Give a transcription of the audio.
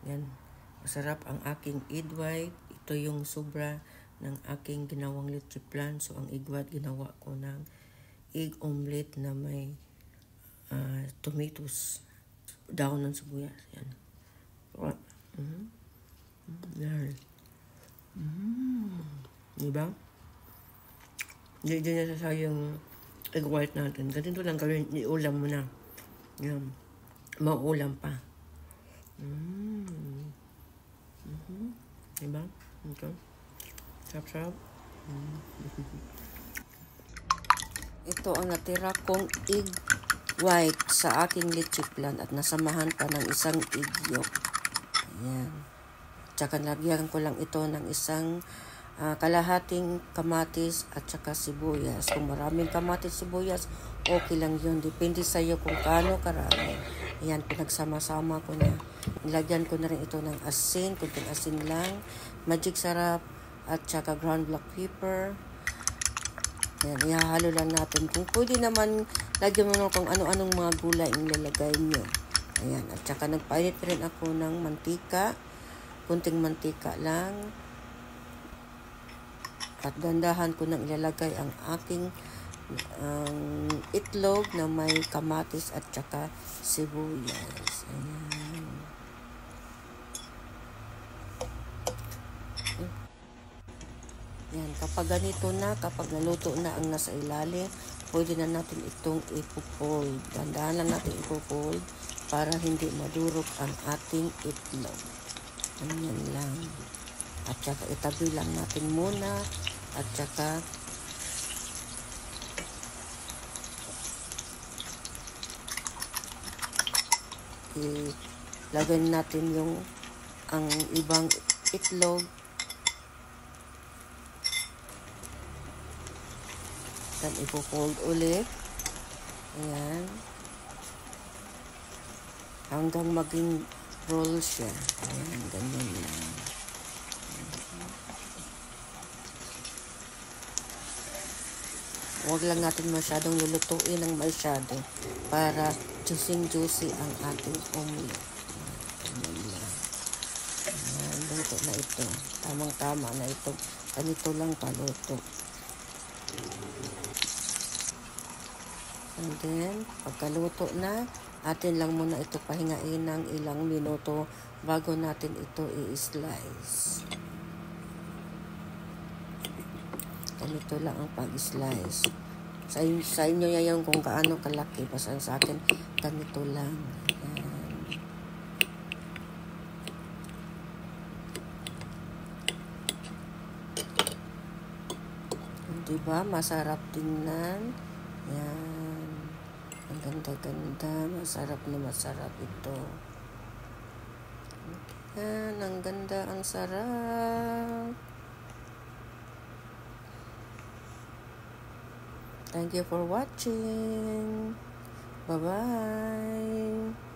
Yan. Masarap ang aking egg white. Ito yung sobra ng aking ginawang leche plan. So, ang egg white ginawa ko ng egg omelette na may tomatoes. Dahon ng sibuyas. Yan. Yan. Diba? Hindi din nasasayang yung egg white natin. Ganito lang gawin. Iulam mo na. Yan. Mauulam pa. Diba? Ito. Sarap-sarap. Ito ang natira kong egg white sa aking leche plan at nasamahan pa ng isang egg yolk. Ayan. Tsaka lagyan ko lang ito ng isang kalahating kamatis at saka sibuyas. Kung maraming kamatis sibuyas, okay lang yun. Depende sa iyo kung kaano karami. Ayan, pinagsama-sama ko na. Nilagyan ko na rin ito ng asin, kunting asin lang, magic sarap, at saka ground black pepper. Ayan, ihahalo lang natin. Kung pwede naman, lagyan mo naman kung ano-anong mga gulay ang ilalagay nyo. Ayan, at saka nagpainit rin ako ng mantika. Kunting mantika lang. At gandahan ko nang ilalagay ang aking itlog na may kamatis at saka sibuyas. Ayan. Yan, kapag ganito na, kapag naluto na ang nasa ilalim, pwede na natin itong ipo-fold. Dandahan lang natin ipo-fold para hindi madurog ang ating itlog. Ganyan lang. At saka itabi lang natin muna. At saka ilagay natin ang ibang itlog. Then ipo-fold ulit. Ayan. Hanggang maging roll siya. Ayan, ganyan lang. Huwag lang natin masyadong lulutuin ng masyado para juicy ang ating omelette. Ganyan lang. Ayan, luto na ito. Tamang-tama na ito. Ganito lang paluto. And then, pagkaluto na, atin lang muna ito pahingain ng ilang minuto bago natin ito i-slice. Ganito lang ang pag-slice. Sa inyo yan kung kaano kalaki. Basta sa akin, ganito lang. Ayan. Diba? Masarap tingnan. Ayan. Ang ganda-ganda. Masarap na masarap ito. Ayan. Ang ganda. Ang sarap. Thank you for watching. Bye-bye.